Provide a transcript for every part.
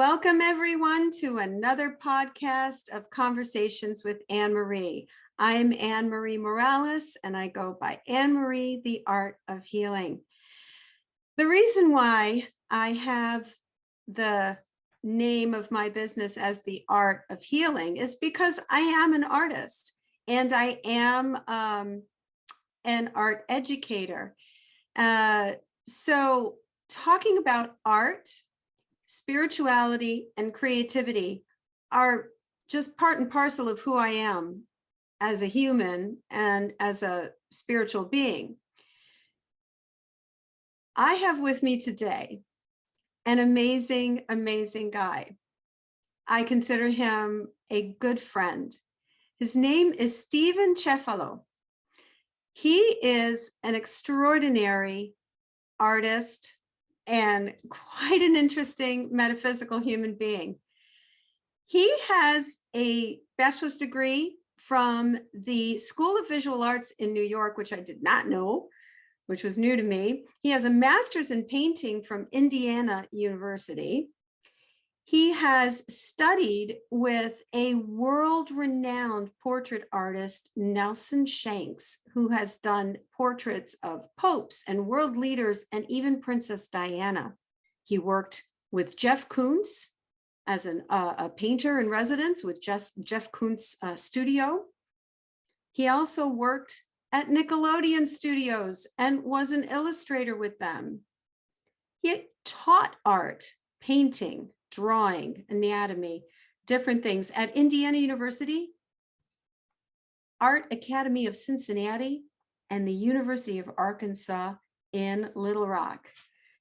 Welcome everyone to another podcast of Conversations with Anne Marie. I'm Anne Marie Morales and I go by Anne Marie, the Art of Healing. The reason why I have the name of my business as the Art of Healing is because I am an artist and I am an art educator. So talking about art, spirituality, and creativity are just part and parcel of who I am as a human and as a spiritual being. I have with me today an amazing, amazing guy. I consider him a good friend. His name is Steve Cefalo. He is an extraordinary artist and quite an interesting metaphysical human being. He has a bachelor's degree from the School of Visual Arts in New York, which I did not know, which was new to me. He has a master's in painting from Indiana University. He has studied with a world-renowned portrait artist, Nelson Shanks, who has done portraits of popes and world leaders and even Princess Diana. He worked with Jeff Koons as a painter in residence with Jeff Koons' studio. He also worked at Nickelodeon Studios and was an illustrator with them. He taught art, painting, drawing, anatomy, different things at Indiana University, Art Academy of Cincinnati, and the University of Arkansas in Little Rock.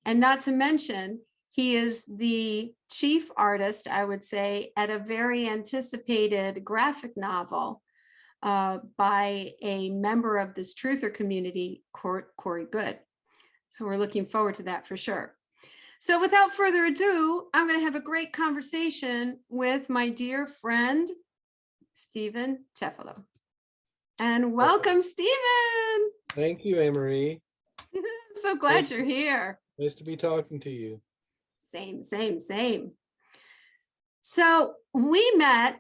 And not to mention, he is the chief artist, I would say, at a very anticipated graphic novel by a member of this truther community, Corey Good. So we're looking forward to that for sure. So without further ado, I'm going to have a great conversation with my dear friend, Steve Cefalo. And welcome, Stephen. Thank you, Anne Marie. So glad you're here. Nice to be talking to you. Same. So we met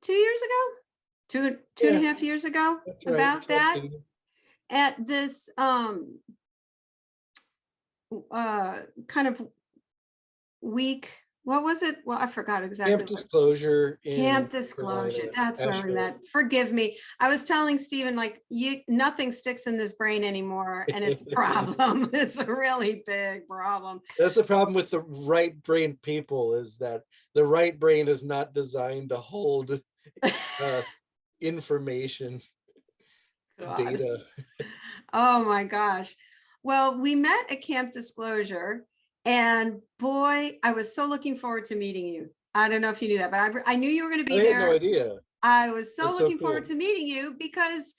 2 years ago, two and a half years ago, That's about right. that, at this kind of week. What was it? Well, I forgot exactly. Camp Disclosure. Camp Disclosure. That's where we met. Forgive me. I was telling Stephen, like, nothing sticks in this brain anymore, and it's a problem. It's a really big problem. That's the problem with the right brain people, is that the right brain is not designed to hold information, data. Oh my gosh. Well, we met at Camp Disclosure, and boy, I was so looking forward to meeting you. I don't know if you knew that, but I knew you were going to be there. I had no idea. I was so That's looking cool. forward to meeting you because,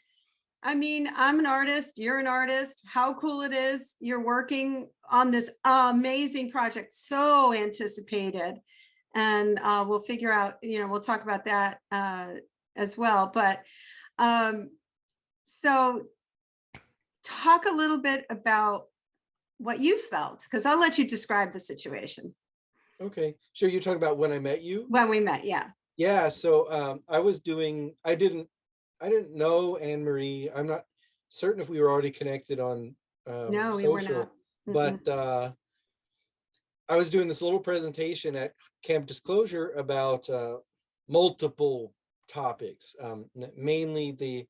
I mean, I'm an artist, you're an artist. How cool it is. You're working on this amazing project, so anticipated. And we'll figure out, we'll talk about that as well. But so talk a little bit about what you felt, because I'll let you describe the situation. Okay, sure. You're talking about when I met you? When we met, yeah. Yeah, so I didn't know Anne Marie. I'm not certain if we were already connected on No, we social, were not. but I was doing this little presentation at Camp Disclosure about multiple topics, mainly the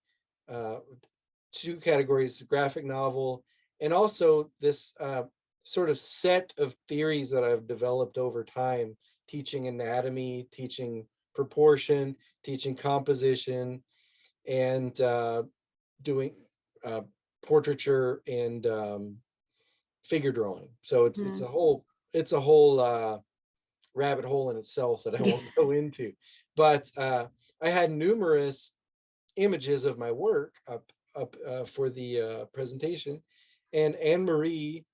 two categories, graphic novel, and also this sort of set of theories that I've developed over time, teaching anatomy, teaching proportion, teaching composition, and doing portraiture and figure drawing. So it's a whole rabbit hole in itself that I won't go into. But I had numerous images of my work up for the presentation, and Anne Marie,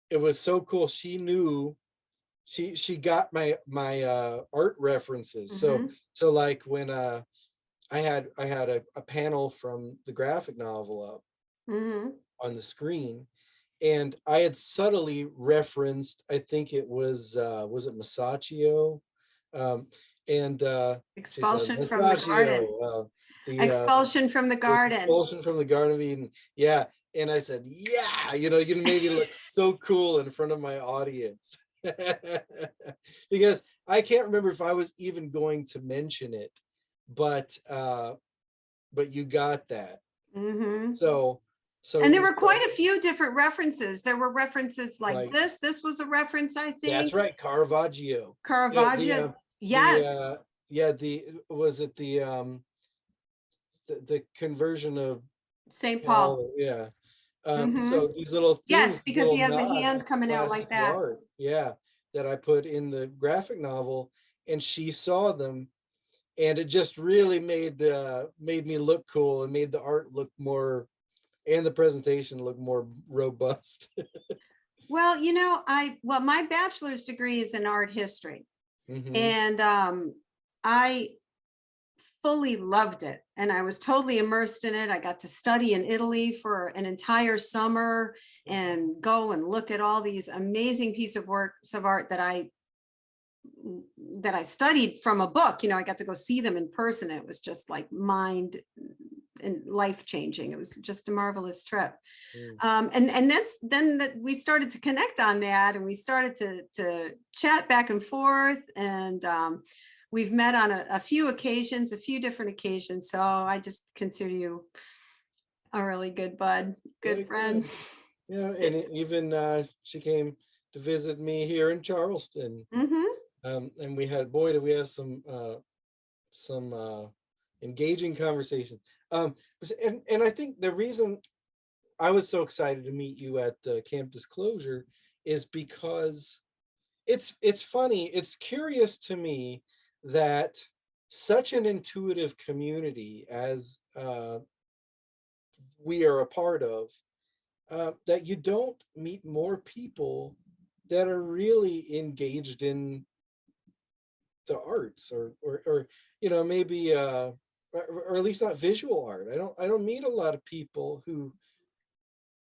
it was so cool. She knew, she got my art references. So like when I had a panel from the graphic novel up on the screen, and I had subtly referenced, I think it was it Masaccio? Um, and she said, Expulsion from the garden. Masaccio, the Expulsion from the the garden. expulsion from the Garden of Eden. Yeah. And I said, yeah, you made me look so cool in front of my audience. Because I can't remember if I was even going to mention it, but you got that. Hmm. So And there so were quite a few different references. There were references like right. this. This was a reference, I That's think. right, Caravaggio. Yeah, Caravaggio. the Yes. yeah, the was it the conversion of St. Paul. Paul, yeah. Hmm. So these little Yes, things, because he little has a nods hand to coming out like classical that. art, yeah, that I put in the graphic novel, and she saw them, and it just really made me look cool and made the art look more, and the presentation look more robust. Well, my bachelor's degree is in art history, Hmm. and I fully loved it, and I was totally immersed in it. I got to study in Italy for an entire summer and go and look at all these amazing pieces of works of art that I studied from a book. I got to go see them in person. It was just like mind and life changing. It was just a marvelous trip. Mm. And then that we started to connect on that, and we started to chat back and forth, and we've met on a few occasions, a few different occasions. So I just consider you a really good bud, good Very friend. good. Yeah, and even she came to visit me here in Charleston, Hmm. and we had, boy, did we have some engaging conversation. Um, and I think the reason I was so excited to meet you at Camp Disclosure is because it's funny, it's curious to me that such an intuitive community as we are a part of, that you don't meet more people that are really engaged in the arts, or maybe or at least not visual art. I don't meet a lot of people who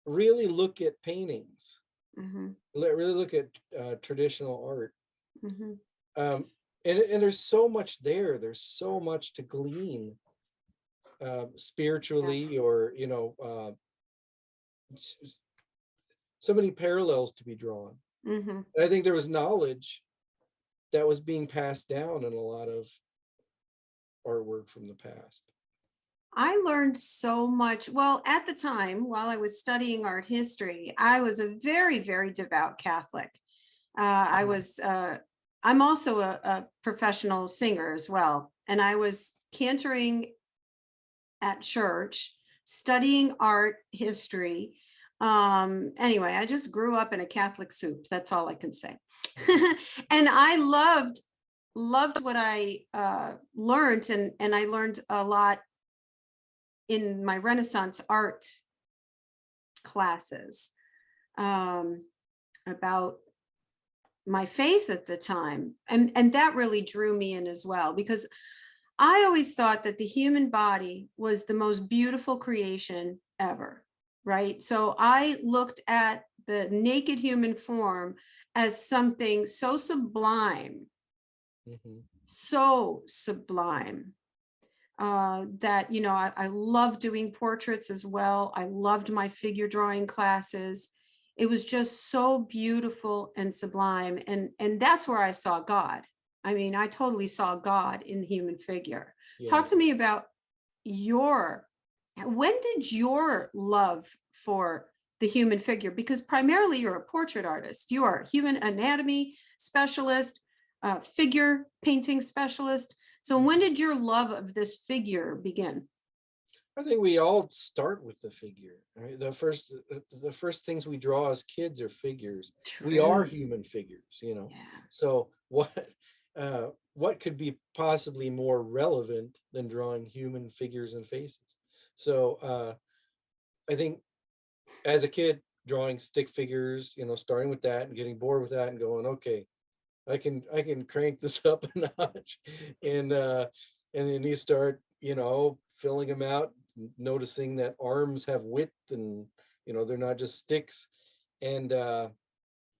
really look at paintings, Hmm. really look at traditional art. Hmm. um, and there's so much there, there's so much to glean, Yeah. spiritually, or so many parallels to be drawn. Hmm. And I think there was knowledge that was being passed down in a lot of artwork from the past. I learned so much. Well, at the time, while I was studying art history, I was a very, very devout Catholic. I was, I'm also a professional singer as well. And I was cantoring at church, studying art history. Anyway, I just grew up in a Catholic soup. That's all I can say. And I loved what I learned, and I learned a lot in my Renaissance art classes, um, about my faith at the time. And that really drew me in as well, because I always thought that the human body was the most beautiful creation ever, right? So I looked at the naked human form as something so sublime, Mhm. so sublime, that I love doing portraits as well. I loved my figure drawing classes. It was just so beautiful and sublime, and that's where I saw God. I mean, I totally saw God in the human figure. Yeah. Talk to me about your when did your love for the human figure, because primarily you're a portrait artist, you are a human anatomy specialist, figure painting specialist. So when did your love of this figure begin? I think we all start with the figure. Right? The first things we draw as kids are figures. We are True. human figures. Yeah. So what could be possibly more relevant than drawing human figures and faces? So I think as a kid, drawing stick figures, starting with that and getting bored with that and going, okay, I can crank this up a notch, and then you start, filling them out, noticing that arms have width, and they're not just sticks. and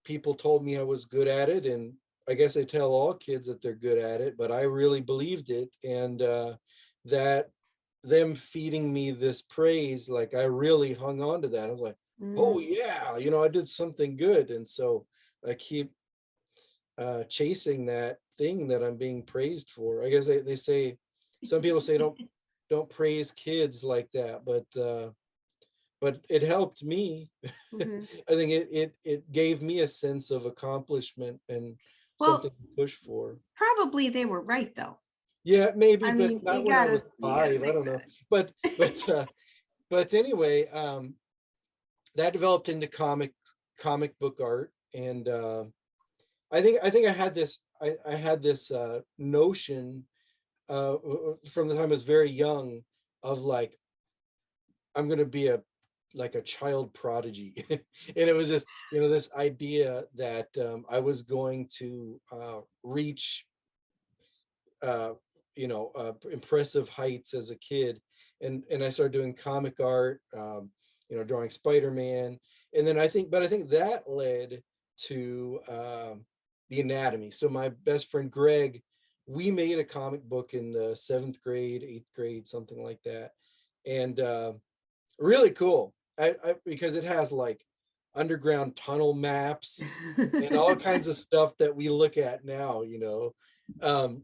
people told me I was good at it, and I guess they tell all kids that they're good at it, but I really believed it, and that them feeding me this praise, like I really hung on to that. I was like, oh Mm. yeah, I did something good, and so I keep chasing that thing that I'm being praised for. I guess they say, some people say don't praise kids like that, but it helped me. Mhm. I think it gave me a sense of accomplishment and something Well, to push for. probably they were right though. Yeah, maybe, I but mean, not when I was you gotta 5. I think don't know. about But anyway, that developed into comic book art, and I think I had this notion from the time I was very young of like, I'm gonna be like a child prodigy. And it was just, this idea that I was going to reach uh, impressive heights as a kid. And I started doing comic art, drawing Spider-Man. And then I think that led to the anatomy. So my best friend Greg, we made a comic book in the 7th grade, 8th grade, something like that. And really cool. Because it has like underground tunnel maps and all it. kinds of stuff that we look at now. Um,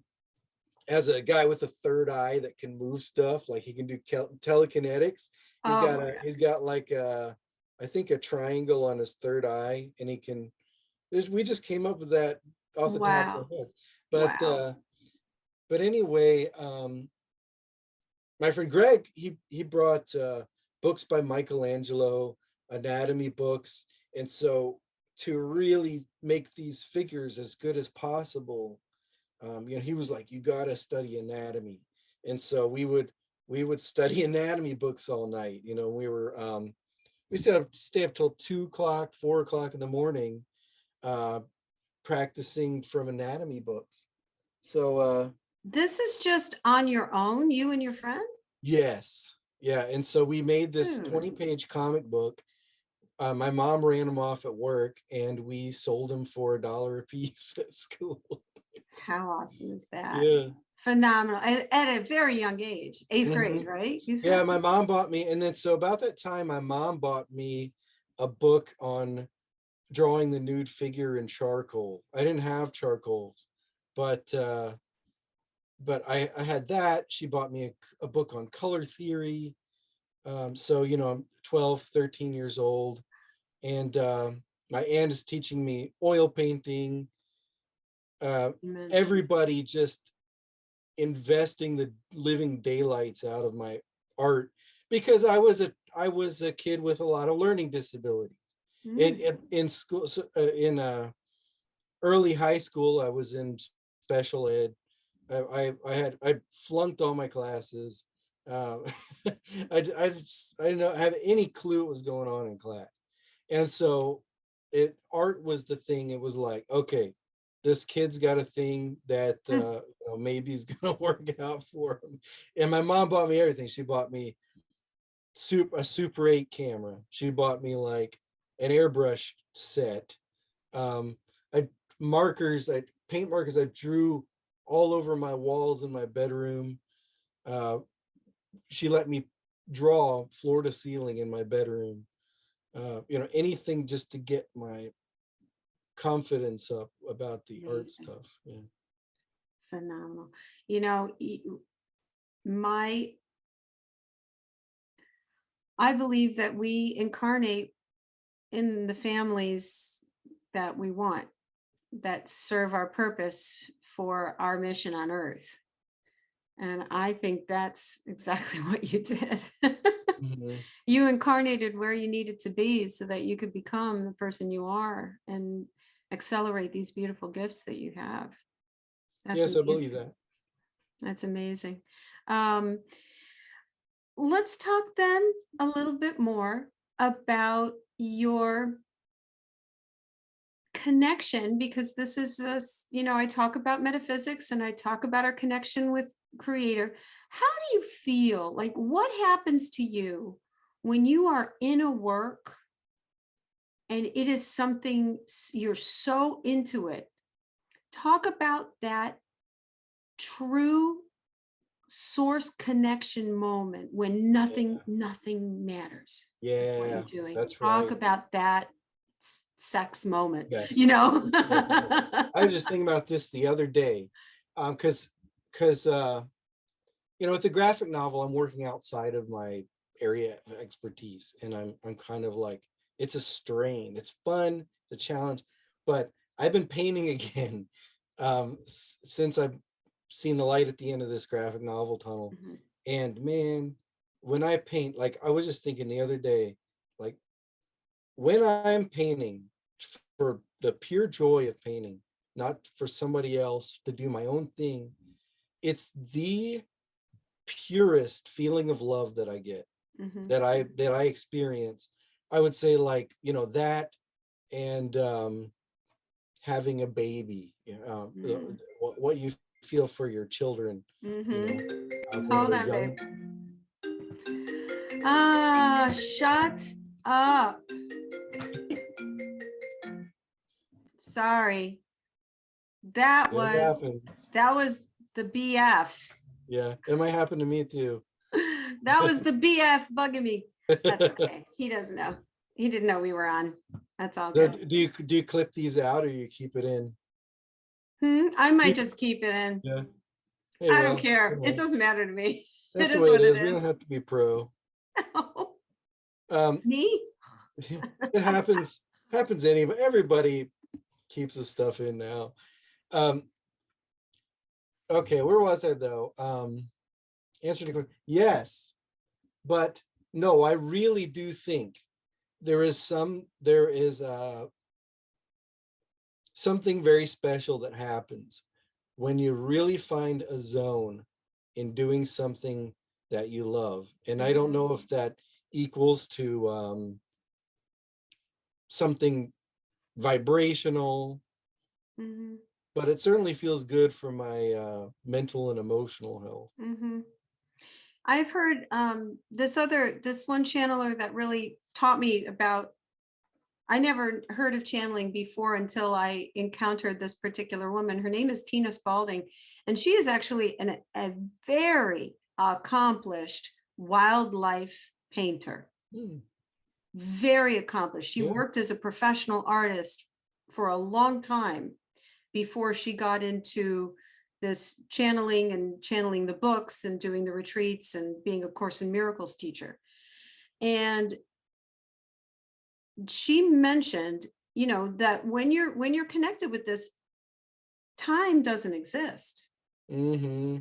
as a guy with a third eye that can move stuff, like he can do telekinetics. He's Oh got my a God. he's got like I think a triangle on his third eye, and he can. We just came up with that off the top of Wow. our heads. But Wow. anyway, my friend Greg, he brought books by Michelangelo, anatomy books, and so to really make these figures as good as possible, he was like, you got to study anatomy. And so we would study anatomy books all night. We stay up till 2 o'clock, 4 o'clock in the morning, uh, practicing from anatomy books. So This is just on your own, you and your friend? yes, yeah. And so we made this Dude, 20-page comic book. My mom ran them off at work, and we sold them for $1 a piece at school. how awesome is that? Yeah. Phenomenal. At a very young age, eighth grade, Mhm. right? You Yeah, said? my mom bought me, and then so about that time, my mom bought me a book on drawing the nude figure in charcoal. I didn't have charcoals, but I had that. She bought me a book on color theory. So I'm 12, 13 years old, and my aunt is teaching me oil painting. You mentioned. Everybody just investing the living daylights out of my art, because I was a kid with a lot of learning disabilities. Mm. In school, in early high school, I was in special ed. I flunked all my classes. Uh, I didn't have any clue what was going on in class, and so art was the thing. It was like, okay, this kid's got a thing that maybe is gonna work out for him. And my mom bought me everything. She bought me a Super 8 camera. She bought me like an airbrush set. Um, I I paint markers. I drew all over my walls in my bedroom. Uh, she let me draw floor to ceiling in my bedroom. Anything just to get my confidence up about the art Amazing. stuff. Yeah. Phenomenal. You know, my, I believe that we incarnate in the families that we want, that serve our purpose for our mission on earth. And I think that's exactly what you did. Mhm. You incarnated where you needed to be so that you could become the person you are and accelerate these beautiful gifts that you have. That's Yes, I believe amazing. that. That's amazing. Um, let's talk then a little bit more about your connection, because this is I talk about metaphysics and I talk about our connection with creator. How do you feel? Like, what happens to you when you are in a work and it is something you're so into it. Talk about that true source connection moment when nothing matters. What Yeah, you're doing. that's Talk right. about that sex moment, Yes. Yes. I was just Mhm. thinking about this the other day. Because it's a graphic novel. I'm working outside of my area of expertise, and I'm kind of like, it's a strain. It's fun, it's a challenge, but I've been painting again since I've seen the light at the end of this graphic novel tunnel. And man, when I paint, like I was just thinking the other day, like when I'm painting for the pure joy of painting, not for somebody else to do my own thing, it's the purest feeling of love that I get, Mhm. that I experience. I would say, like, that, and having a baby, Mm. what you feel for your children, Mhm. when Hold they're on, young. babe. Shut up. Sorry. That It was happened. that was the BF. Yeah, it might happen to me too. That was the BF bugging me. That's okay. He doesn't know. He didn't know we were on. That's all So good. do you clip these out, or you keep it in? I might You- just keep it in. Yeah. Hey, I don't well, care. It doesn't matter to me. It that's the is way it what it is. We don't is. have to be pro. Um, Me? it happens anyway. Everybody keeps the stuff in now. Um, okay, where was I though? Answer the question. Yes, but no, I really do think there is something very special that happens when you really find a zone in doing something that you love. And I don't Mhm. know if that equals to something vibrational, Mhm. but it certainly feels good for my mental and emotional health. Mhm. I've heard this one channeler that really taught me about. I never heard of channeling before until I encountered this particular woman. Her name is Tina Spalding, and she is actually a very accomplished wildlife painter. Hmm, Very accomplished. She yeah. worked as a professional artist for a long time before she got into this channeling the books and doing the retreats and being a Course in Miracles teacher. And she mentioned, that when you're connected with this, time doesn't exist. Mm-hmm.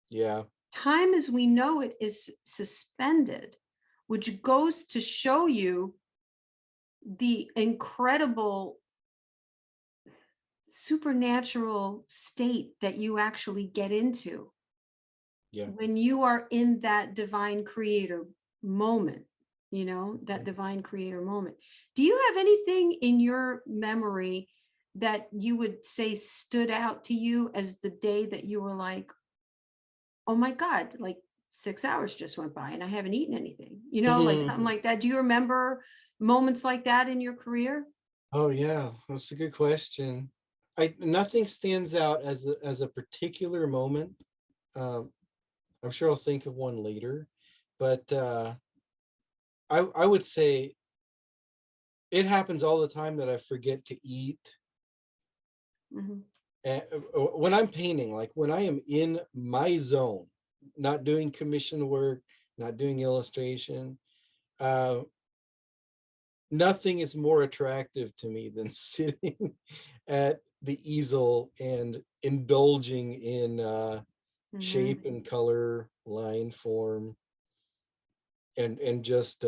Yeah. Time as we know it is suspended, which goes to show you the incredible supernatural state that you actually get into Yeah. when you are in that divine creator moment, that divine creator moment. Do you have anything in your memory that you would say stood out to you as the day that you were like, oh my God, like 6 hours just went by and I haven't eaten anything, like something like that? Do you remember moments like that in your career? Oh yeah, that's a good question. I Nothing stands out as a particular moment. Um, I'm sure I'll think of one later, but I would say it happens all the time that I forget to eat. Mhm. And when I'm painting, like when I am in my zone, not doing commission work, not doing illustration, uh, nothing is more attractive to me than sitting at the easel and indulging in Mhm. shape and color, line, form, and just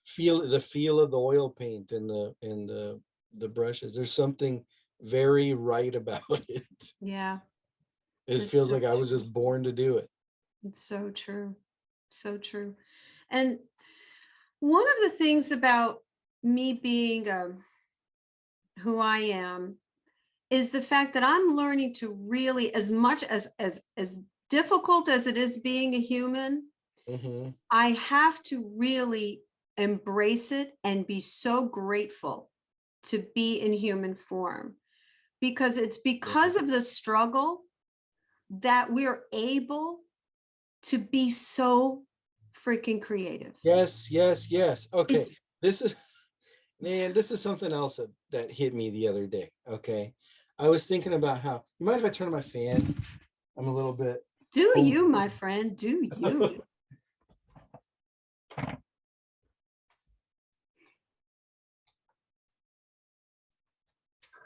feel of the oil paint and the brushes. There's something very right about it. Yeah, It it's feels so like I was true. just born to do it. It's so true. So true. And one of the things about me being who I am is the fact that I'm learning to really, as much as difficult as it is being a human, Hmm. I have to really embrace it, and be so grateful to be in human form, because it's because of the struggle that we're able to be so freaking creative. Yes, yes, yes. Okay. It's This is, man, this is something else that hit me the other day. Okay. I was thinking about how, you mind if I turn on my fan? I'm a little bit. do you, my friend, do you.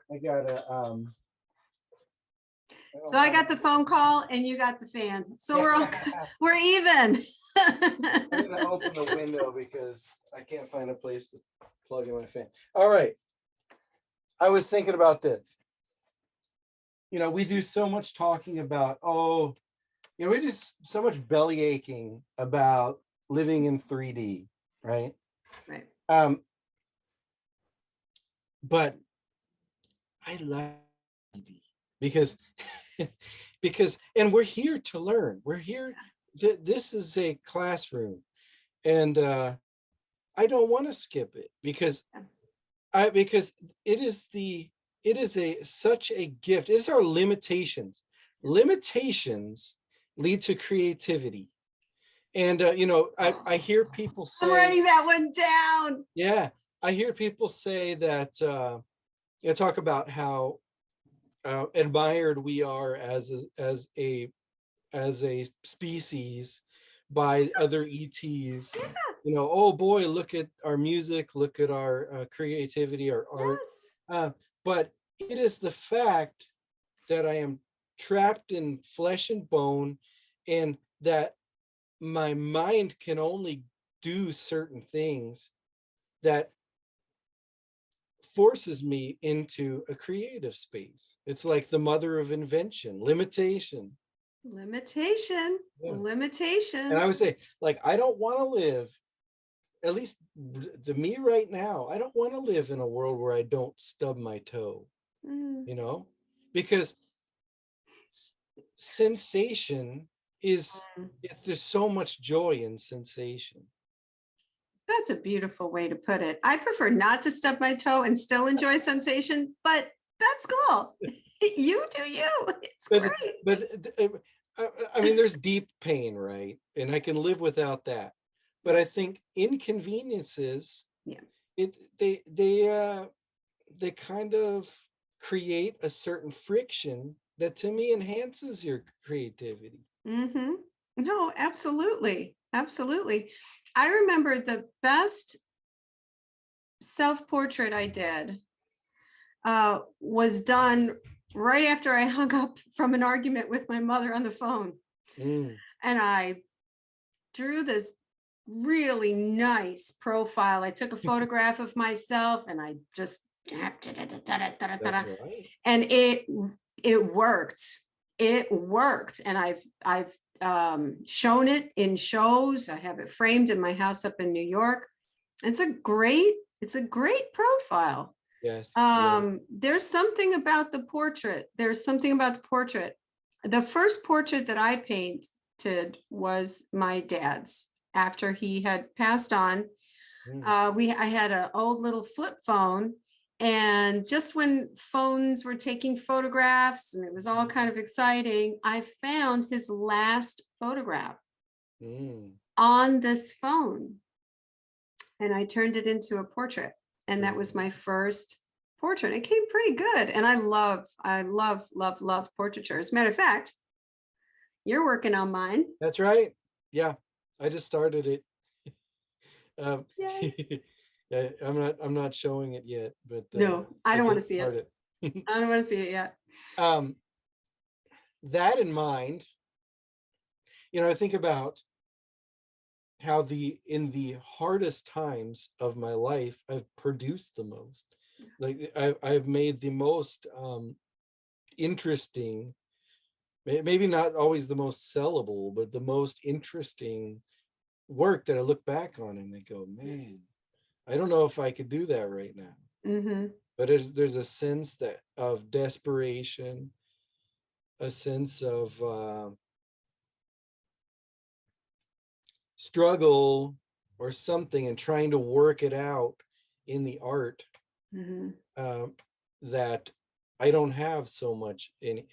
I gotta So I got the phone call and you got the fan. So we're even. I'm gonna open the window because I can't find a place to plug in my fan. All right. I was thinking about this. You know, we do so much talking about, we just so much belly aching about living in 3D, right? Right. But I love 3D because and we're here to learn. We're here. This is a classroom, and I don't want to skip it because it is such a gift. It is our limitations. Limitations lead to creativity. And I hear people I'm say, writing that one down. yeah, I hear people say that talk about how admired we are as a species by other ETs. Yeah. Oh boy, look at our music, look at our creativity, our art. Yes. But it is the fact that I am trapped in flesh and bone, and that my mind can only do certain things that forces me into a creative space. It's like the mother of invention, limitation. Limitation. Yeah. Limitation. And I would say, like, I don't want to live, at least to me right now, I don't want to live in a world where I don't stub my toe, because sensation is, there's so much joy in sensation. That's a beautiful way to put it. I prefer not to stub my toe and still enjoy sensation, but that's cool. You do you. It's great. But I mean, there's deep pain, right? And I can live without that. But I think inconveniences, they kind of create a certain friction that to me enhances your creativity. Mm-hmm. No, absolutely. Absolutely. I remember the best self-portrait I did was done right after I hung up from an argument with my mother on the phone. And I drew this really nice profile. I took a photograph of myself and I just, and it worked. It worked. And I've shown it in shows. I have it framed in my house up in New York. It's a great profile. Yes. There's something about the portrait. The first portrait that I painted was my dad's after he had passed on. I had an old little flip phone, and just when phones were taking photographs and it was all kind of exciting, I found his last photograph on this phone, and I turned it into a portrait. And that was my first portrait. It came pretty good. And I love portraiture. As a matter of fact, you're working on mine. That's right. Yeah, I just started it. Yeah, I'm not showing it yet, but no, I don't want to see it. I don't want to see it yet. That in mind, I think about how in the hardest times of my life, I've produced the most. Like I've made the most interesting, maybe not always the most sellable, but the most interesting work that I look back on and I go, man, I don't know if I could do that right now. But there's a sense of desperation, a sense of struggle, or something, and trying to work it out in the art, Mhm. that I don't have so much in,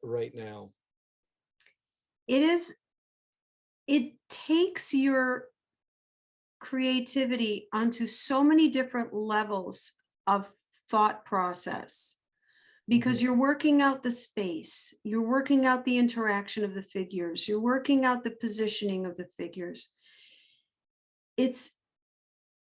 right now. It is, it takes your creativity onto so many different levels of thought process, Mhm. because you're working out the space, you're working out the interaction of the figures, you're working out the positioning of the figures. It's,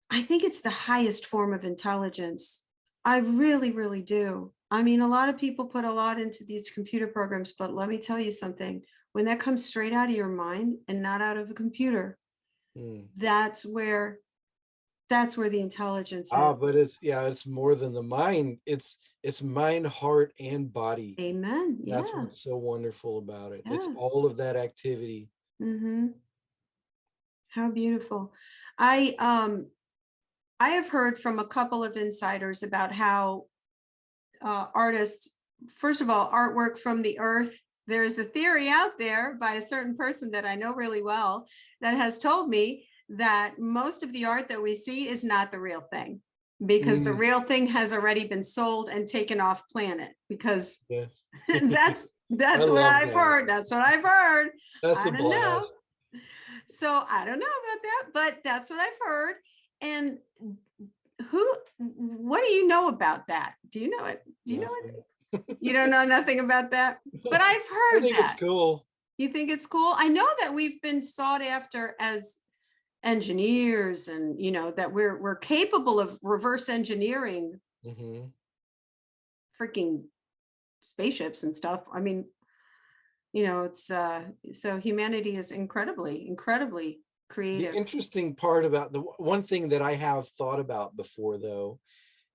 I think it's the highest form of intelligence. I really, really do. I mean, a lot of people put a lot into these computer programs, but let me tell you something. When that comes straight out of your mind and not out of a computer, Mm. that's where that's where the intelligence Ah, is. but it's more than the mind. It's mind, heart, and body. Amen. That's Yeah. what's so wonderful about it. It's Yeah. all of that activity. Hmm. How beautiful. I have heard from a couple of insiders about how artists, first of all, artwork from the earth. There's a theory out there by a certain person that I know really well that has told me that most of the art that we see is not the real thing, because the Mm, real thing has already been sold and taken off planet, because yeah. that's I that's what love I've that. heard. That's what I've heard. That's a I don't know. blast. So I don't know about that, but that's what I've heard. And what do you know about that? Do you know it? Do you know it? Nothing. You don't know nothing about that, but I've I heard think it's that. cool. You think it's cool? I know that we've been sought after as engineers, and that we're capable of reverse engineering Hmm. freaking spaceships and stuff. I mean, it's so humanity is incredibly, incredibly The creative. interesting part about the one thing that I have thought about before, though,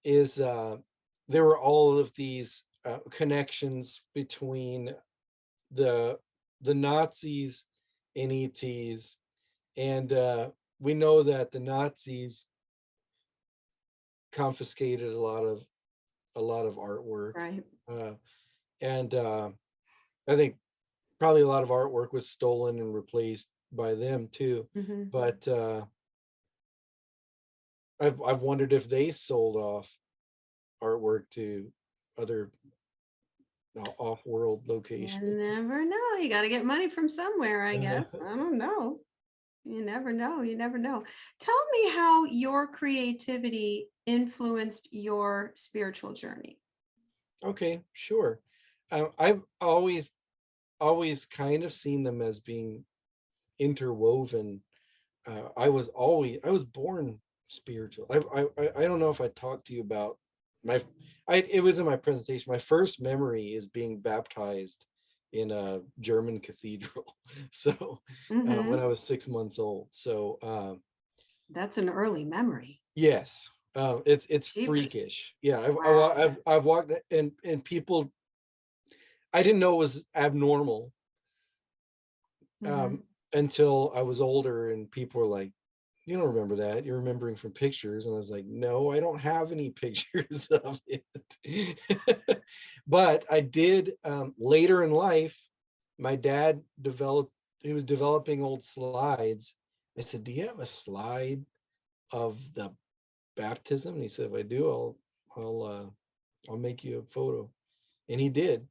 is there were all of these connections between the the Nazis and ETs, and we know that the Nazis confiscated a lot of artwork, Right. uh, and I think probably a lot of artwork was stolen and replaced by them too. Hmm. But I've wondered if they sold off artwork to other off-world You locations. never know. You got to get money from somewhere, I guess. I don't know. You never know. You never know. Tell me how your creativity influenced your spiritual journey. Okay, sure. I've always kind of seen them as being interwoven. I was born spiritual. I don't know if I talked to you about my it was in my presentation. My first memory is being baptized in a German cathedral. So when I Hmm. was 6 months old. So That's an early memory. yes, it's Jeepers. freakish. Yeah, Wow. I've walked, and people, I didn't know it was abnormal Hmm. um, until I was older, and people were like, "You don't remember that? You're remembering from pictures." And I was like, "No, I don't have any pictures of it." But I did, later in life. My dad developed. He was developing old slides. I said, "Do you have a slide of the baptism?" And he said, "If I do, I'll make you a photo." And he did.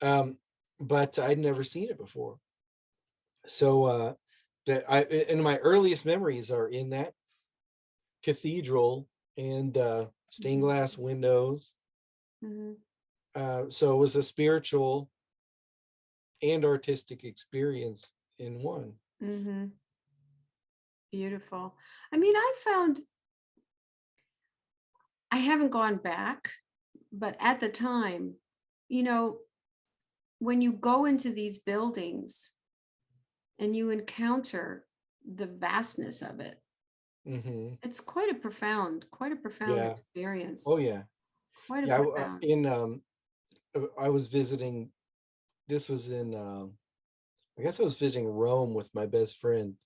Um, but I'd never seen it before. So that I and my earliest memories are in that cathedral, and stained Hmm. glass windows. Hmm. So it was a spiritual and artistic experience in one. Hmm. Beautiful. I mean, I haven't gone back, but at the time, you know, when you go into these buildings and you encounter the vastness of it, Hmm. it's quite a profound Yeah. Oh experience. yeah. Quite a Yeah. profound. I was visiting. This was in. I guess I was visiting Rome with my best friend,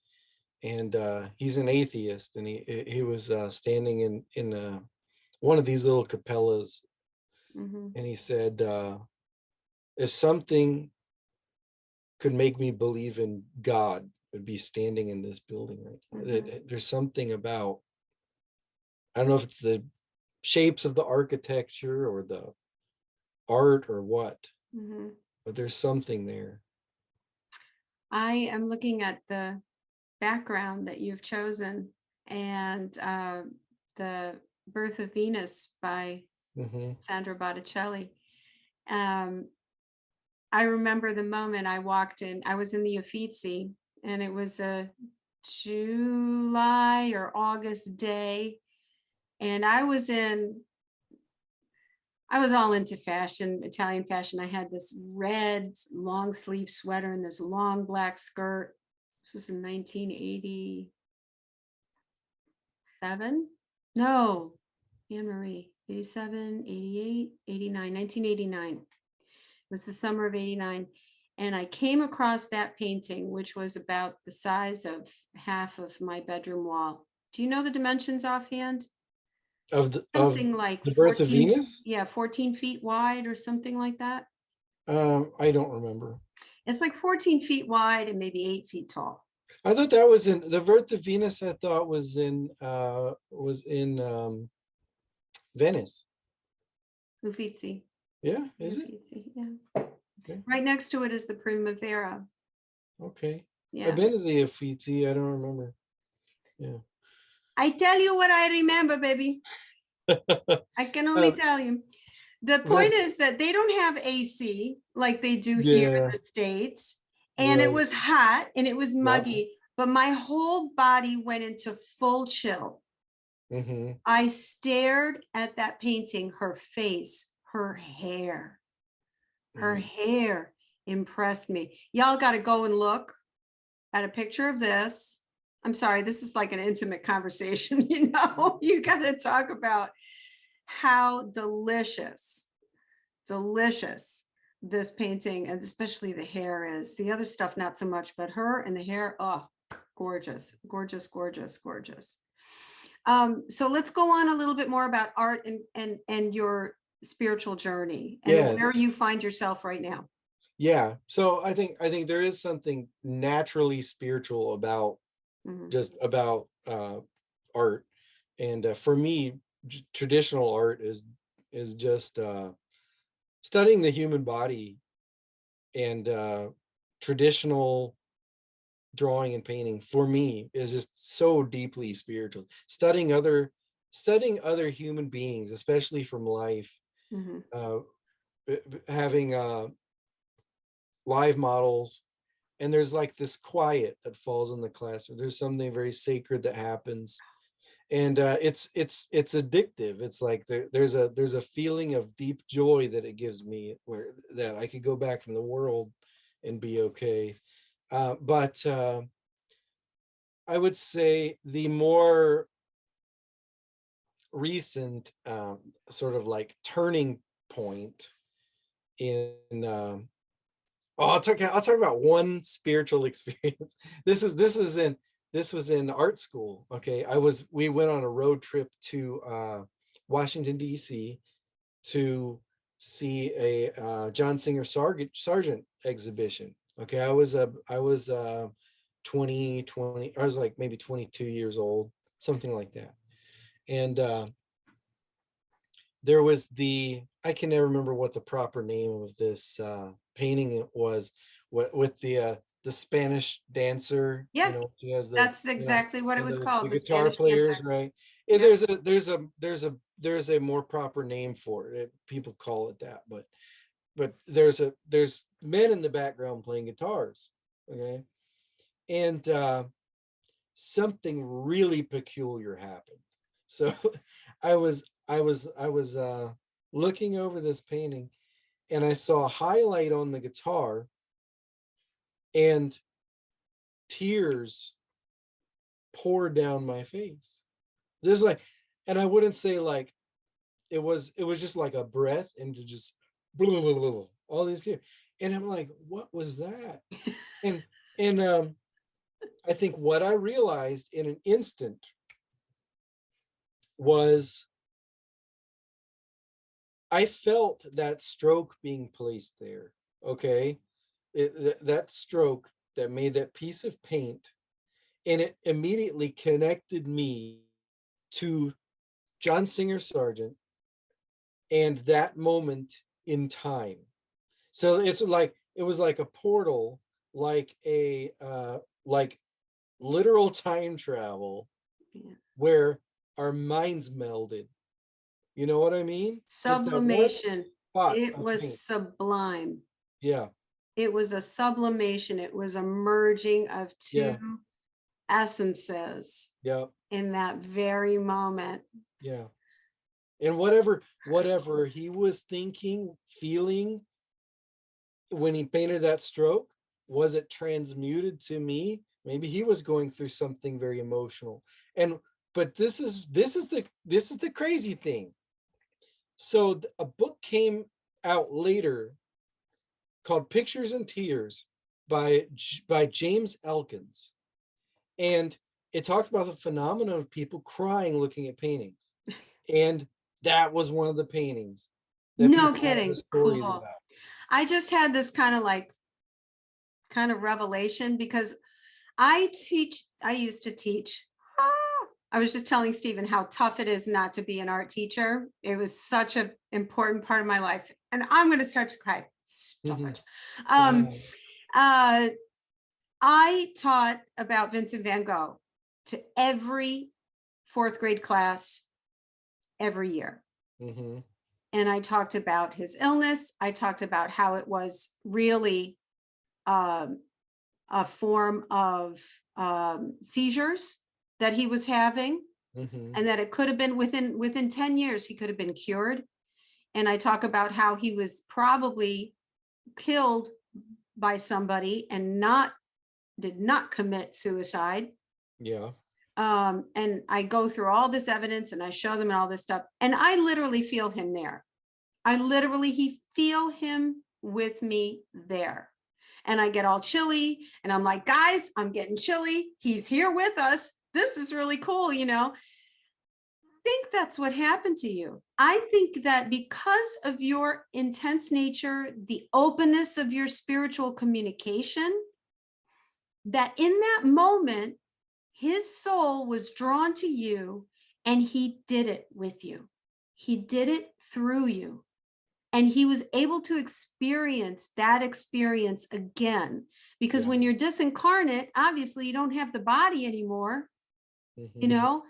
and he's an atheist, and he was standing in one of these little capellas, Hmm. and he said, "If something could make me believe in God, would be standing in this building right now. Mhm. There's something about, I don't know if it's the shapes of the architecture or the art or what, Mhm. but there's something there. I am looking at the background that you've chosen, and the Birth of Venus by Hmm. Sandra Botticelli. Um, I remember the moment I walked in. I was in the Uffizi, and it was a July or August day, and I was all into fashion, Italian fashion. I had this red long sleeve sweater and this long black skirt. This is in 1987. No, Anne Marie, 87, 88, 89, 1989. It was the summer of 89. And I came across that painting, which was about the size of half of my bedroom wall. Do you know the dimensions offhand? Of Something like the Birth of 14, Venus. yeah, 14 feet wide or something like that. I don't remember. It's like 14 feet wide and maybe 8 feet tall. I thought that was in the Birth of Venus. I thought was in Venice. Uffizi. Yeah, is it? Uffizi, yeah. Okay. Right next to it is the Primavera. Okay. I've Yeah. been to the Uffizi. I don't remember. Yeah. I tell you what I remember, baby. I can only Uh, tell you. The point but is that they don't have AC like they do here in yeah, the States. And it right. was hot and it was Yeah. muggy, but my whole body went into full chill. Hmm. I stared at that painting, her face, her hair. Her Hmm. hair impressed me. Y'all got to go and look at a picture of this. I'm sorry, this is like an intimate conversation, you got to talk about how delicious this painting, and especially the hair is. The other stuff, not so much, but her and the hair, oh, gorgeous, gorgeous, gorgeous, gorgeous. So let's go on a little bit more about art and your spiritual journey and where Yes. you find yourself right now. Yeah. So I think there is something naturally spiritual about Mhm. just about art, and for me, traditional art is just studying the human body, and traditional drawing and painting for me is just so deeply spiritual. Studying other human beings, especially from life, Mhm. uh, having live models, and there's like this quiet that falls in the classroom. There's something very sacred that happens, and it's addictive. It's like there's a feeling of deep joy that it gives me, where that I could go back in the world and be okay. But I would say the more recent sort of like turning point in oh, I'll talk about one spiritual experience. This was in art school. Okay. We went on a road trip to Washington, DC, to see a John Singer Sargent exhibition. Okay. I was 20, I was like maybe 22 years old, something like that. And there was I can never remember what the proper name of this painting it was, with the Spanish dancer, Yeah, she has that's exactly what it and was the called, the guitar Spanish dancer. players, right? Yep. There's a more proper name for it. People call it that, but there's men in the background playing guitars, okay? And something really peculiar happened. So I was looking over this painting, and I saw a highlight on the guitar, and tears poured down my face. Just like, and I wouldn't say like it was just like a breath into just blah, blah, blah, blah, all these tears. And I'm like, what was that? And and I think what I realized in an instant was I felt that stroke being placed there. Okay. That stroke that made that piece of paint, and it immediately connected me to John Singer Sargent and that moment in time. So it's like it was like a portal, like a like literal time travel Yeah. where our minds melded. You know what I mean? Just that one Sublimation. spot It of was paint. sublime. Yeah, It was a sublimation. It was a merging of yeah, two essences yeah, in that very moment. yeah. And whatever he was thinking, feeling when he painted that stroke, was it transmuted to me? Maybe he was going through something very emotional. And but this is the crazy thing. So a book came out later called Pictures and Tears by James Elkins, and it talked about the phenomenon of people crying looking at paintings, and that was one of the paintings that No people have the kidding. stories Cool. about. I just had this kind of revelation because I used to teach. I was just telling Stephen how tough it is not to be an art teacher. It was such an important part of my life. And I'm going to start to cry. Stop Mhm. it. Uh, I taught about Vincent van Gogh to every fourth grade class every year. Mhm. And I talked about his illness. I talked about how it was really um, a form of seizures that he was having, Mhm. and that it could have been within 10 years he could have been cured. And I talk about how he was probably killed by somebody and did not commit suicide. Yeah. And I go through all this evidence and I show them all this stuff, and I literally feel him there. He feel him with me there. And I get all chilly and I'm like, guys, I'm getting chilly. He's here with us. This is really cool, think that's what happened to you. I think that because of your intense nature, the openness of your spiritual communication, that in that moment, his soul was drawn to you and he did it with you. He did it through you. And he was able to experience that experience again. Because Yeah. when you're disincarnate, obviously you don't have the body anymore, you Mhm. know?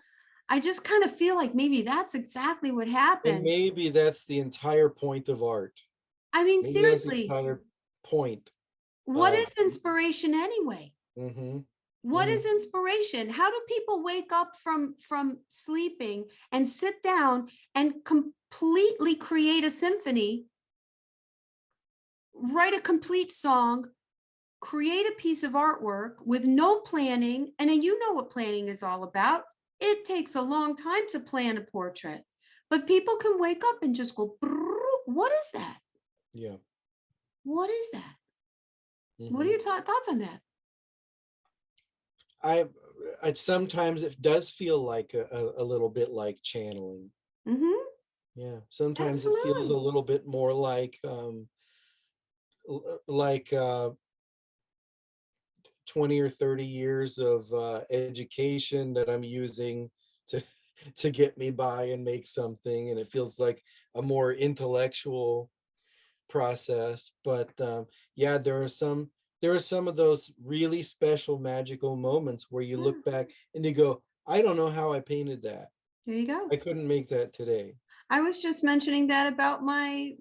I just kind of feel like maybe that's exactly what And happened. maybe that's the entire point of art. I mean, Maybe that's the seriously, entire point what of. is inspiration anyway? Mhm. What is Mhm. inspiration? How do people wake up from sleeping and sit down and completely create a symphony, write a complete song, create a piece of artwork with no planning? And then you know what planning is all about. It takes a long time to plan a portrait, but people can wake up and just go, what is that? Yeah. What is that? What are Mhm. your thoughts on that? I, I sometimes it does feel like a little bit like channeling. Mm-hmm. Yeah. Sometimes it feels a Absolutely. little bit more like 20 or 30 years of education that I'm using to to get me by and make something, and it feels like a more intellectual process. But yeah, there are some of those really special magical moments where you Yeah, look back and you go, I don't know how I painted that. there you go. I couldn't make that today. I was just mentioning that about my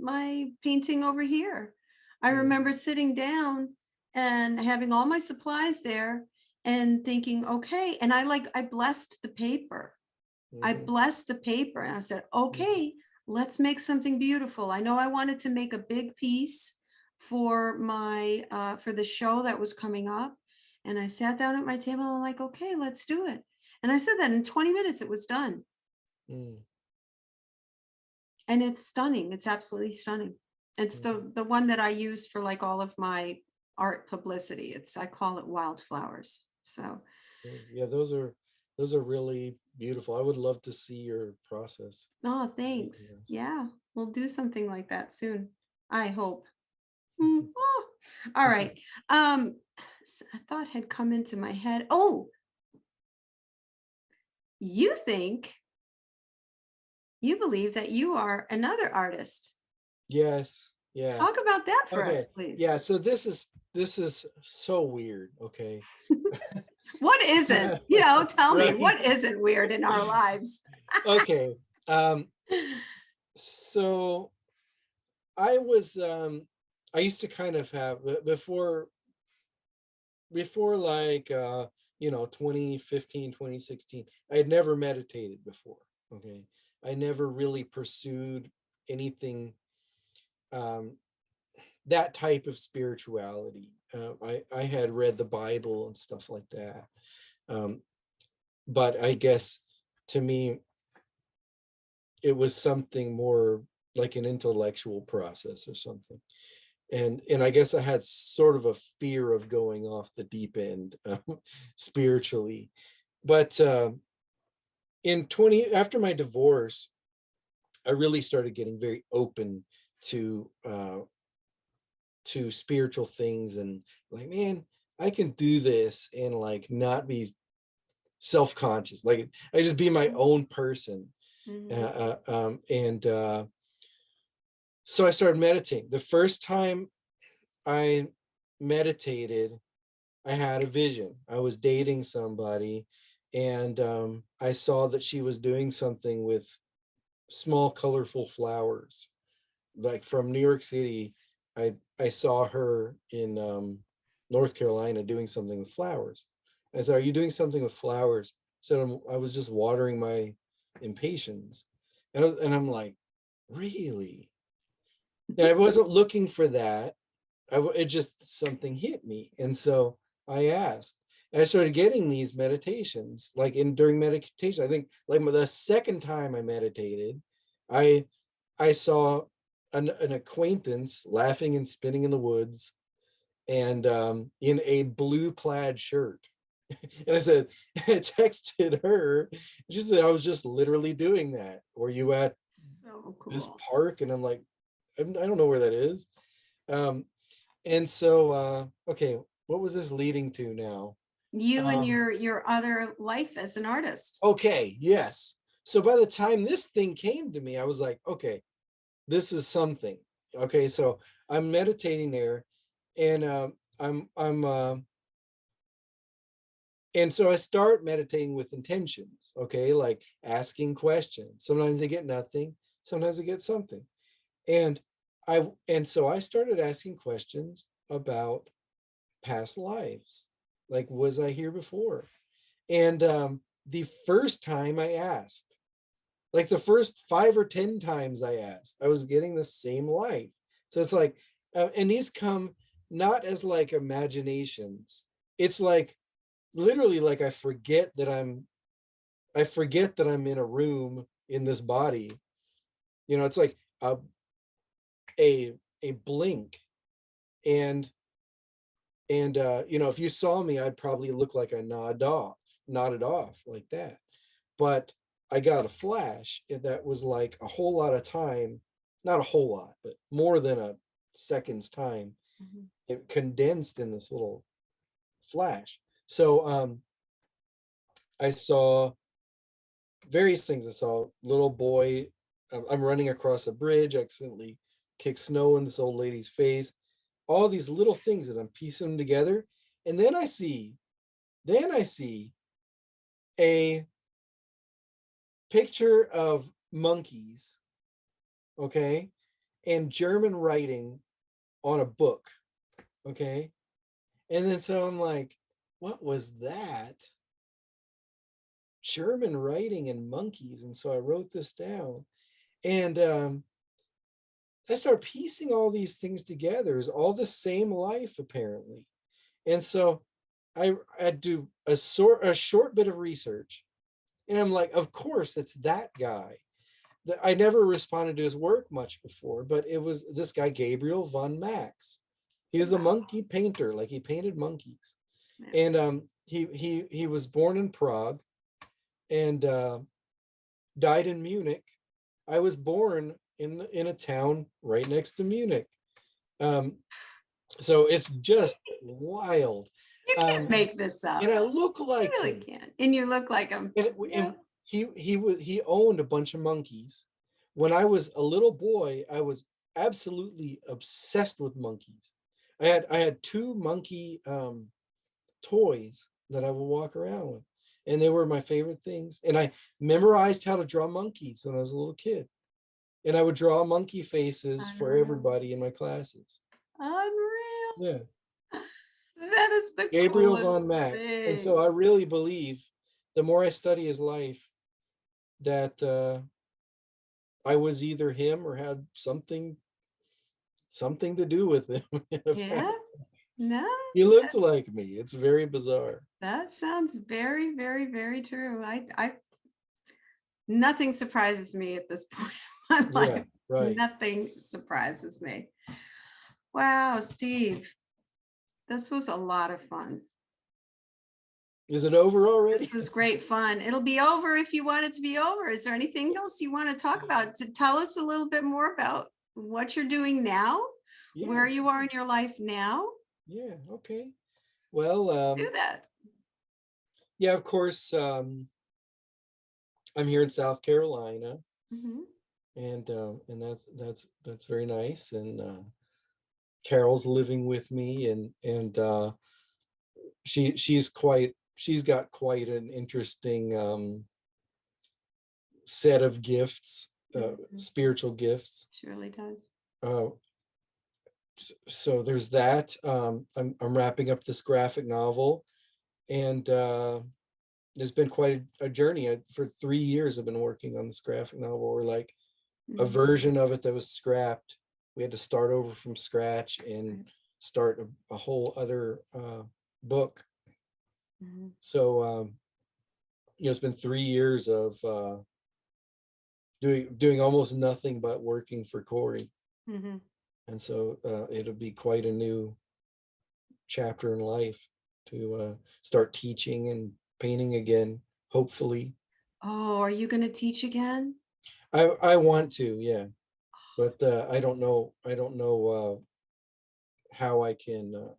painting over here. I Yeah. remember sitting down and having all my supplies there and thinking, okay, and I blessed the paper. I Mhm. blessed the paper and I said, Mhm. okay, let's make something beautiful. I know I wanted to make a big piece for my for the show that was coming up. And I sat down at my table and I'm like, okay, let's do it. And I said that in 20 minutes it was done. Mm. And it's stunning. It's absolutely stunning. It's Mhm. the one that I use for like all of my art publicity. I call it wildflowers. So, Yeah, those are really beautiful. I would love to see your process oh, making thanks. those. Yeah, we'll do something like that soon. I hope. Mhm. Oh, All right. A thought had come into my head. Oh, you believe that you are another artist. Yes. Yeah. Talk about that for us, Okay. please. Yeah. So this is so weird. Okay. What isn't? Tell me, Right. what isn't weird in our lives? Okay. Um, so I used to kind of have before like 2015, 2016, I had never meditated before. Okay. I never really pursued anything um that type of spirituality. I had read the Bible and stuff like that. Um, but I guess to me it was something more like an intellectual process or something. And I guess I had sort of a fear of going off the deep end spiritually. But after my divorce, I really started getting very open to spiritual things, and like, man, I can do this and like not be self-conscious. Like I just be my own person. Mhm. And so I started meditating. The first time I meditated, I had a vision. I was dating somebody, and I saw that she was doing something with small, colorful flowers. Like from New York City, I saw her in North Carolina doing something with flowers. I said, "Are you doing something with flowers?" So I was just watering my impatiens, and I'm like, "Really?" And I wasn't looking for that. It just something hit me, and so I asked. And I started getting these meditations, like during meditation. I think like the second time I meditated, I I saw an acquaintance laughing and spinning in the woods, and in a blue plaid shirt. And I said, I texted her. She said, I was just literally doing that. Were you at So this cool. park? And I'm like, I don't know where that is. Um, and so, okay, what was this leading to now? You and Um, your other life as an artist. okay, yes. So by the time this thing came to me, I was like, okay, this is something. Okay, so I'm meditating there, and I'm and so I start meditating with intentions. Okay, like asking questions. Sometimes I get nothing. Sometimes I get something. And so I started asking questions about past lives. Like, was I here before? And the first time I asked, like the first 5 or 10 times I asked, I was getting the same life. So it's like, and these come not as like imaginations. It's like literally like I forget that I'm in a room in this body. It's like a a blink, and if you saw me, I'd probably look like I nodded off like that. But I got a flash that was like a whole lot of time, not a whole lot, but more than a second's time. Mhm. It condensed in this little flash. So I saw various things. I saw a little boy. I'm running across a bridge, accidentally kick snow in this old lady's face. All these little things that I'm piecing them together, and then I see a picture of monkeys, okay, and German writing on a book, okay, and then so I'm like, what was that? German writing and monkeys, and so I wrote this down, and I start piecing all these things together. It's all the same life apparently. And so I do a short bit of research, and I'm like, of course it's that guy. I never responded to his work much before, but it was this guy Gabriel von Max. He was a Wow. monkey painter, like he painted monkeys. Yeah. And he was born in Prague, and died in Munich. I was born in a town right next to Munich. Um, So it's just wild. You can't make this up. And I look You like really him. can't. And you look like him. And, Yeah. he owned a bunch of monkeys. When I was a little boy, I was absolutely obsessed with monkeys. I had two monkey toys that I would walk around with, and they were my favorite things. And I memorized how to draw monkeys when I was a little kid, and I would draw monkey faces for Unreal. everybody in my classes. Unreal. Yeah, That is the Gabriel von coolest Max. And so thing. I really believe the more I study his life, that I was either him or had something to do with him. Yeah. No, He looked like me. It's very bizarre. that sounds very, very, very true. Nothing surprises me at this point in my Yeah, life. right. Nothing surprises me. Wow, Steve, this was a lot of fun. Is it over already? This was great fun. It'll be over if you want it to be over. Is there anything else you want to talk about? To tell us a little bit more about what you're doing now, where you are in your life now? Yeah, okay. Well, Do that. yeah, of course, I'm here in South Carolina, Mhm. and that's very nice. And Carol's living with me, and she's got quite an interesting set of gifts, Mhm. spiritual gifts. Surely does. Uh, so there's that. I'm wrapping up this graphic novel, and it's been quite a journey. For 3 years, I've been working on this graphic novel, or like a Mhm. version of it that was scrapped. We had to start over from scratch and start a whole other book. Mhm. So it's been 3 years of doing almost nothing but working for Corey, Mhm. and so it'll be quite a new chapter in life to start teaching and painting again, hopefully. Oh, are you going to teach again? I want to, yeah, but I don't know how I can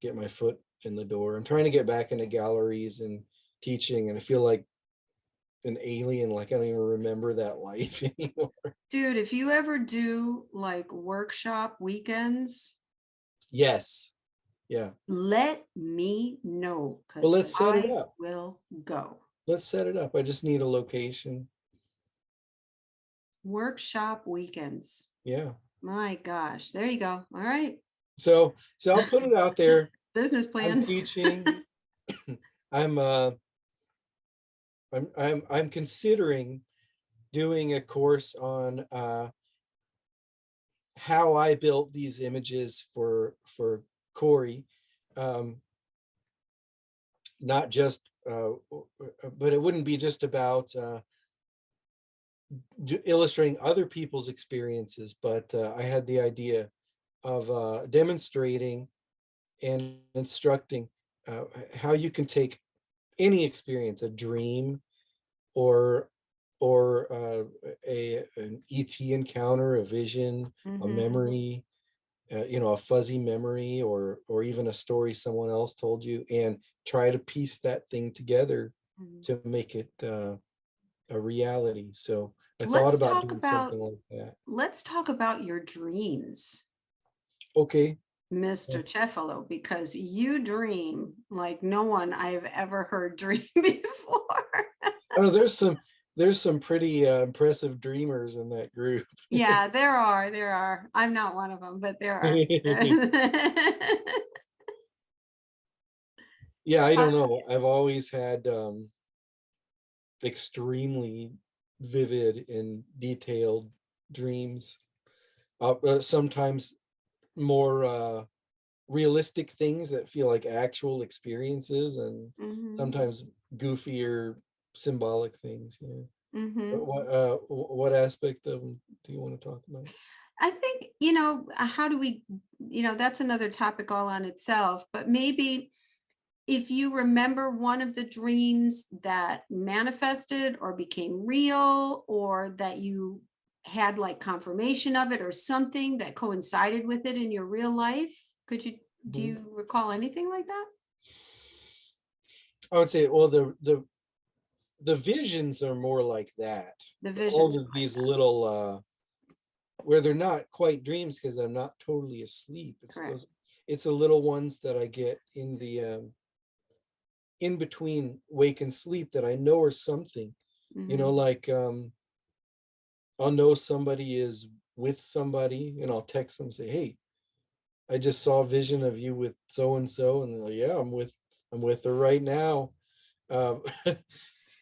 get my foot in the door. I'm trying to get back into galleries and teaching, and I feel like an alien, like I don't even remember that life anymore. Dude, if you ever do like workshop weekends, Yes, yeah. let me know Well, because let's set it I up. will go. Let's set it up. I just need a location. Workshop weekends. Yeah. My gosh. There you go. All right. So I'll put it out there. Business I'm plan. teaching. I'm I'm considering doing a course on how I built these images for Corey. Um, not just but it wouldn't be just about illustrating other people's experiences, but I had the idea of demonstrating and instructing how you can take any experience, a dream, or an ET encounter, a vision, a Mhm. memory, a fuzzy memory, or even a story someone else told you, and try to piece that thing together Mhm. to make it a reality. So I thought Let's about talk doing about something like that. let's talk about your dreams, Okay. Mr. Cefalo, because you dream like no one I've ever heard dream before. Oh, there's some pretty impressive dreamers in that group. Yeah, there are. I'm not one of them, but there are. Yeah, I don't know. I've always had extremely vivid and detailed dreams. Sometimes more realistic things that feel like actual experiences, and Mhm. sometimes goofier symbolic things. Yeah. But Mhm. what aspect of them do you want to talk about? I think, how do we, that's another topic all on itself, but maybe if you remember one of the dreams that manifested or became real, or that you had like confirmation of it or something that coincided with it in your real life. Could you, do Mhm. you recall anything like that? I would say, well, the visions are more like that. The All visions of like these that. little where they're not quite dreams because I'm not totally asleep. It's Correct. those, it's the little ones that I get in the in between wake and sleep that I know are something. You know, Mhm. like I'll know somebody is with somebody and I'll text them and say, "Hey, I just saw a vision of you with so and so," and they're like, "Yeah, I'm with her right now." Um,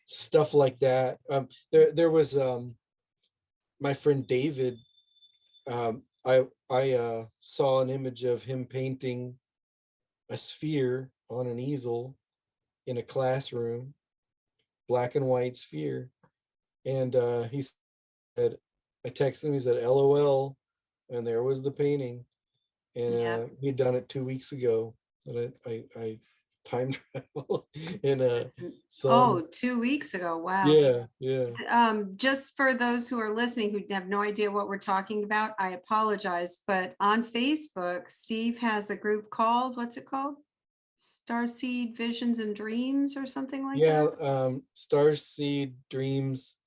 stuff like that. There was my friend David. I saw an image of him painting a sphere on an easel in a classroom, black and white sphere, and he said, I texted him. He said, "LOL," and there was the painting, and Yeah. he'd done it 2 weeks ago, and I time travel and saw him. Oh, 2 weeks ago. Wow. Yeah, yeah. Just for those who are listening who have no idea what we're talking about, I apologize. But on Facebook, Steve has a group called, what's it called? Starseed Visions and Dreams or something like Yeah, that? Starseed Dreams,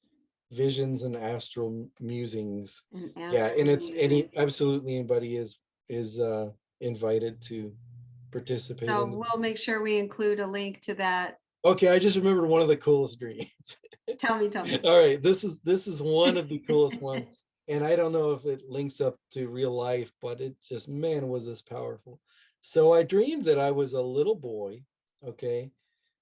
Visions, and Astral Musings. And Yeah, Astral and it's Musing. absolutely anybody is invited to participate So in. we'll make sure we include a link to that. Okay, I just remembered one of the coolest dreams. Tell me. All right, this is one of the coolest one, and I don't know if it links up to real life, but it just, man, was this powerful. So I dreamed that I was a little boy, okay,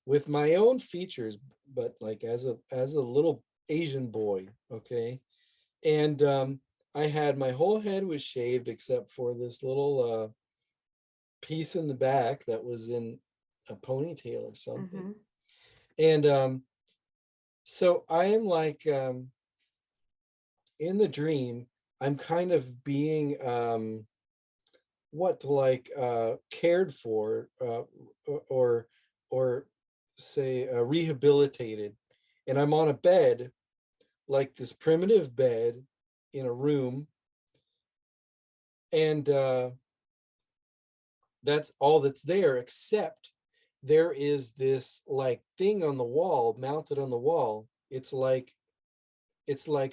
with my own features, but like as a little Asian boy, okay, and I had, my whole head was shaved except for this little piece in the back that was in a ponytail or something, Hmm. and so I am like in the dream, I'm kind of being what, like cared for, or or say rehabilitated, and I'm on a bed, like this primitive bed in a room, and that's all that's there, except there is this like thing on the wall, mounted on the wall. It's like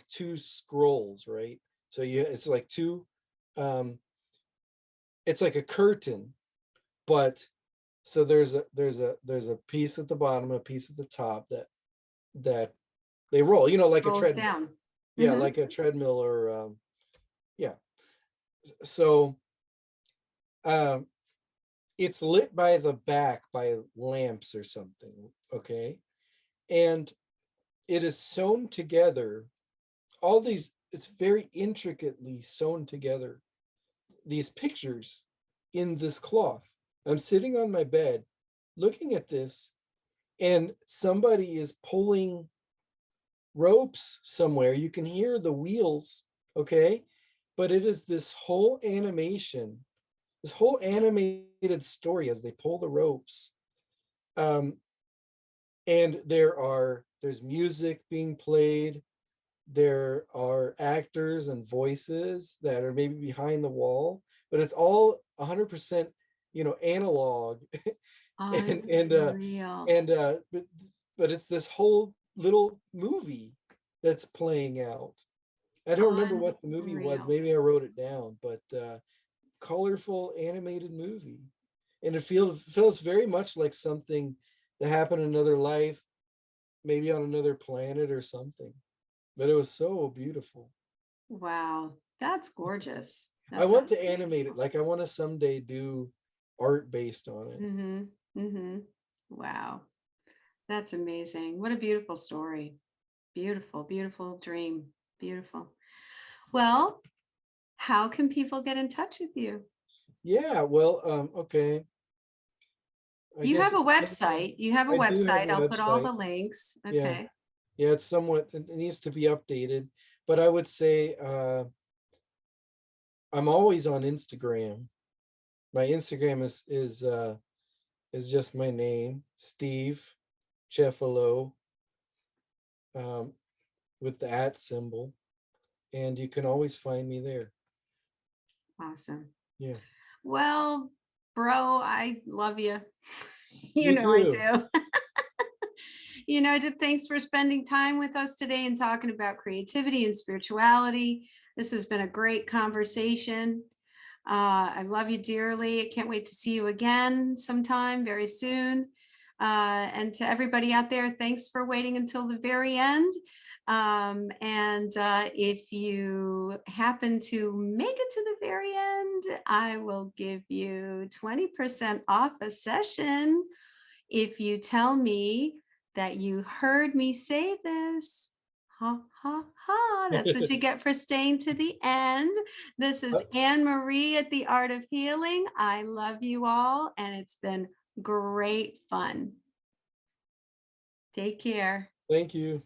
two scrolls, right? So it's like two, um it's like a curtain, but so there's a piece at the bottom, a piece at the top that they roll, like a Rolls treadmill. down. Yeah, Hmm. like a treadmill, or yeah. So um it's lit by the back by lamps or something, okay? And it is sewn together. All these, it's very intricately sewn together, these pictures in this cloth. I'm sitting on my bed looking at this, and somebody is pulling ropes somewhere. You can hear the wheels, okay? But it is this whole animated story as they pull the ropes. Um, and there's music being played. There are actors and voices that are maybe behind the wall, but it's all 100%, analog. and Unreal. and but it's this whole little movie that's playing out. I don't remember what the movie was. Unreal. Maybe I wrote it down, but colorful animated movie, and it feels very much like something that happened in another life, maybe on another planet or something. But it was so beautiful. Wow. That's gorgeous. I That want sounds to animate it. beautiful. Like I want to someday do art based on it. Hmm. Hmm. Wow. That's amazing. What a beautiful story. Beautiful, beautiful dream. Beautiful. Well, how can people get in touch with you? Yeah, well, okay. I You guess have a it depends on, website. You have a I do have website. a I'll put all the website. links. Yeah. Okay. Yeah, it needs to be updated, but I would say I'm always on Instagram. My Instagram is just my name, Steve Cefalo, um, with the at symbol, and you can always find me there. Awesome. Yeah. Well, bro, I love you. You You know I too. do. Just thanks for spending time with us today and talking about creativity and spirituality. This has been a great conversation. I love you dearly. I can't wait to see you again sometime very soon. And to everybody out there, thanks for waiting until the very end. And if you happen to make it to the very end, I will give you 20% off a session if you tell me that you heard me say this. Ha ha ha. That's what you get for staying to the end. This is Anne Marie at the Art of Healing. I love you all, and it's been great fun. Take care. Thank you.